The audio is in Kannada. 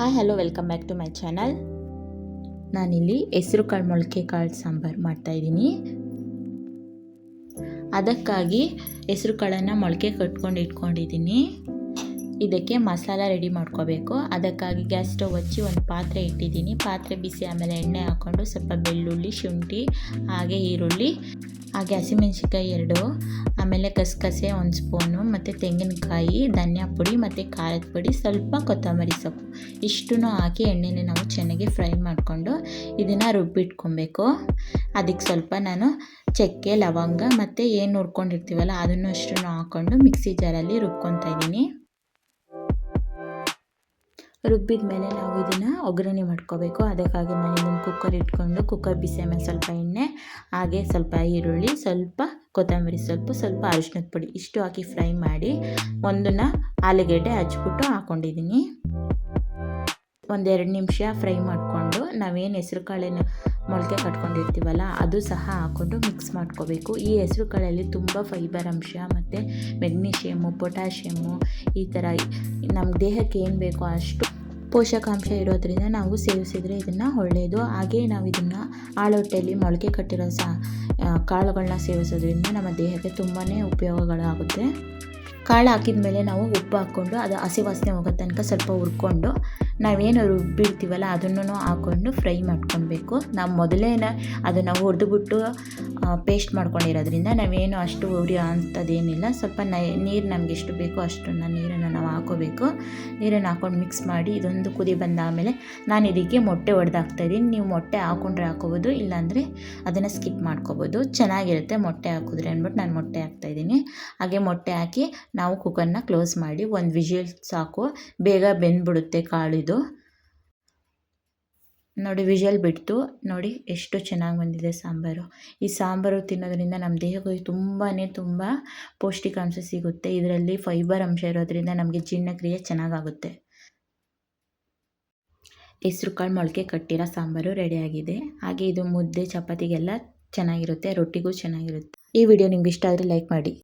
Hi hello welcome back to my channel. ನಾನಿಲ್ಲಿ ಹೆಸರು ಕಾಳು ಮೊಳಕೆ ಕಾಳು ಸಾಂಬಾರು ಮಾಡ್ತಾಯಿದ್ದೀನಿ. ಅದಕ್ಕಾಗಿ ಹೆಸರು ಕಾಳನ್ನು ಮೊಳಕೆ ಕಟ್ಕೊಂಡು ಇಟ್ಕೊಂಡಿದ್ದೀನಿ. ಇದಕ್ಕೆ ಮಸಾಲ ರೆಡಿ ಮಾಡ್ಕೋಬೇಕು. ಅದಕ್ಕಾಗಿ ಗ್ಯಾಸ್ ಸ್ಟವ್ ಹಚ್ಚಿ ಒಂದು ಪಾತ್ರೆ ಇಟ್ಟಿದ್ದೀನಿ. ಪಾತ್ರೆ ಬಿಸಿ ಆಮೇಲೆ ಎಣ್ಣೆ ಹಾಕ್ಕೊಂಡು ಸ್ವಲ್ಪ ಬೆಳ್ಳುಳ್ಳಿ, ಶುಂಠಿ, ಹಾಗೆ ಈರುಳ್ಳಿ, ಹಾಗೆ ಹಸಿಮೆಣಸಿನ್ಕಾಯಿ 2, ಆಮೇಲೆ ಕಸಕಸೆ 1 ಸ್ಪೂನು, ಮತ್ತು ತೆಂಗಿನಕಾಯಿ, ಧನಿಯಾ ಪುಡಿ ಮತ್ತು ಖಾರದ ಪುಡಿ, ಸ್ವಲ್ಪ ಕೊತ್ತಂಬರಿ ಸೊಪ್ಪು ಇಷ್ಟನ್ನು ಹಾಕಿ ಎಣ್ಣೆಯಲ್ಲಿ ನಾವು ಚೆನ್ನಾಗಿ ಫ್ರೈ ಮಾಡಿಕೊಂಡು ಇದನ್ನು ರುಬ್ಬಿಟ್ಕೊಬೇಕು. ಅದಕ್ಕೆ ಸ್ವಲ್ಪ ನಾನು ಚಕ್ಕೆ, ಲವಂಗ ಮತ್ತು ಏನು ಹುರ್ಕೊಂಡಿರ್ತೀವಲ್ಲ ಅದನ್ನು ಅಷ್ಟನ್ನು ಹಾಕ್ಕೊಂಡು ಮಿಕ್ಸಿ ಜಾರಲ್ಲಿ ರುಬ್ಕೊತಾ ಇದ್ದೀನಿ. ರುಬ್ಬಿದ ಮೇಲೆ ನಾವು ಇದನ್ನು ಒಗ್ಗರಣೆ ಮಾಡ್ಕೋಬೇಕು. ಅದಕ್ಕಾಗಿ ನಾನು ಇದನ್ನು ಕುಕ್ಕರ್ ಇಟ್ಕೊಂಡು ಕುಕ್ಕರ್ ಬಿಸಿ ಆಮೇಲೆ ಸ್ವಲ್ಪ ಎಣ್ಣೆ, ಹಾಗೆ ಸ್ವಲ್ಪ ಈರುಳ್ಳಿ, ಸ್ವಲ್ಪ ಕೊತ್ತಂಬರಿ ಸೊಪ್ಪು, ಸ್ವಲ್ಪ ಅರಿಶಿಣದ ಪುಡಿ ಇಷ್ಟು ಹಾಕಿ ಫ್ರೈ ಮಾಡಿ ಒಂದನ್ನು ಆಲೂಗೆಡ್ಡೆ ಹಚ್ಬಿಟ್ಟು ಹಾಕ್ಕೊಂಡಿದ್ದೀನಿ. 1-2 ನಿಮಿಷ ಫ್ರೈ ಮಾಡಿಕೊಂಡು ನಾವೇನು ಹೆಸರು ಕಾಳನ್ನು ಮೊಳಕೆ ಕಟ್ಕೊಂಡಿರ್ತೀವಲ್ಲ ಅದು ಸಹ ಹಾಕ್ಕೊಂಡು ಮಿಕ್ಸ್ ಮಾಡ್ಕೋಬೇಕು. ಈ ಹೆಸರು ಕಾಳಲ್ಲಿ ತುಂಬ ಫೈಬರ್ ಅಂಶ ಮತ್ತು ಮೆಗ್ನೀಷಿಯಮ್ಮು, ಪೊಟ್ಯಾಷಿಯಮ್ಮು, ಈ ಥರ ನಮ್ಮ ದೇಹಕ್ಕೆ ಏನು ಬೇಕೋ ಅಷ್ಟು ಪೋಷಕಾಂಶ ಇರೋದ್ರಿಂದ ನಾವು ಸೇವಿಸಿದರೆ ಇದನ್ನು ಒಳ್ಳೆಯದು. ಹಾಗೆ ನಾವು ಇದನ್ನು ಆಳೊಟ್ಟೆಯಲ್ಲಿ ಮೊಳಕೆ ಕಟ್ಟಿರೋ ಕಾಳುಗಳನ್ನ ಸೇವಿಸೋದ್ರಿಂದ ನಮ್ಮ ದೇಹಕ್ಕೆ ತುಂಬಾ ಉಪಯೋಗಗಳಾಗುತ್ತೆ. ಕಾಳು ಹಾಕಿದ ಮೇಲೆ ನಾವು ಉಪ್ಪು ಹಾಕ್ಕೊಂಡು ಅದು ಹಸಿ ವಾಸನೆ ಹೋಗೋ ತನಕ ಸ್ವಲ್ಪ ಹುರ್ಕೊಂಡು ನಾವೇನು ರುಬ್ಬಿರ್ತೀವಲ್ಲ ಅದನ್ನು ಹಾಕ್ಕೊಂಡು ಫ್ರೈ ಮಾಡ್ಕೊಳ್ಬೇಕು. ನಾವು ಮೊದಲೇ ಅದನ್ನು ಹುರಿದುಬಿಟ್ಟು ಪೇಸ್ಟ್ ಮಾಡ್ಕೊಂಡಿರೋದ್ರಿಂದ ನಾವೇನು ಅಷ್ಟು ಉರಿಯೋ ಅಂಥದ್ದೇನಿಲ್ಲ. ಸ್ವಲ್ಪ ನೀರು ನಮ್ಗೆ ಎಷ್ಟು ಬೇಕೋ ಅಷ್ಟನ್ನು ನೀರನ್ನು ನಾವು ಹಾಕೋಬೇಕು. ನೀರನ್ನು ಹಾಕ್ಕೊಂಡು ಮಿಕ್ಸ್ ಮಾಡಿ ಇದೊಂದು ಕುದಿ ಬಂದಾದಮೇಲೆ ನಾನು ಇದಕ್ಕೆ ಮೊಟ್ಟೆ ಒಡೆದಾಕ್ತಾಯಿದ್ದೀನಿ. ನೀವು ಮೊಟ್ಟೆ ಹಾಕ್ಕೊಂಡ್ರೆ ಹಾಕೋಬೋದು, ಇಲ್ಲಾಂದರೆ ಅದನ್ನು ಸ್ಕಿಪ್ ಮಾಡ್ಕೋಬೋದು. ಚೆನ್ನಾಗಿರುತ್ತೆ ಮೊಟ್ಟೆ ಹಾಕಿದ್ರೆ ಅಂದ್ಬಿಟ್ಟು ನಾನು ಮೊಟ್ಟೆ ಹಾಕ್ತಾಯಿದ್ದೀನಿ. ಹಾಗೆ ಮೊಟ್ಟೆ ಹಾಕಿ ನಾವು ಕುಕ್ಕರ್ನ ಕ್ಲೋಸ್ ಮಾಡಿ 1 ವಿಷಲ್ ಸಾಕು, ಬೇಗ ಬೆಂದ್ಬಿಡುತ್ತೆ ಕಾಳಿದು. ನೋಡಿ ವಿಷಲ್ ಬಿಡ್ತು, ನೋಡಿ ಎಷ್ಟು ಚೆನ್ನಾಗಿ ಬಂದಿದೆ ಸಾಂಬಾರು. ಈ ಸಾಂಬಾರು ತಿನ್ನೋದ್ರಿಂದ ನಮ್ಮ ದೇಹಕ್ಕೆ ತುಂಬ ಪೌಷ್ಟಿಕಾಂಶ ಸಿಗುತ್ತೆ. ಇದರಲ್ಲಿ ಫೈಬರ್ ಅಂಶ ಇರೋದ್ರಿಂದ ನಮಗೆ ಜೀರ್ಣಕ್ರಿಯೆ ಚೆನ್ನಾಗಾಗುತ್ತೆ. ಹೆಸರು ಕಾಳು ಮೊಳಕೆ ಕಟ್ಟಿರೋ ಸಾಂಬಾರು ರೆಡಿಯಾಗಿದೆ. ಹಾಗೆ ಇದು ಮುದ್ದೆ, ಚಪಾತಿಗೆಲ್ಲ ಚೆನ್ನಾಗಿರುತ್ತೆ, ರೊಟ್ಟಿಗೂ ಚೆನ್ನಾಗಿರುತ್ತೆ. ಈ ವಿಡಿಯೋ ನಿಮ್ಗೆ ಇಷ್ಟ ಆದರೆ ಲೈಕ್ ಮಾಡಿ.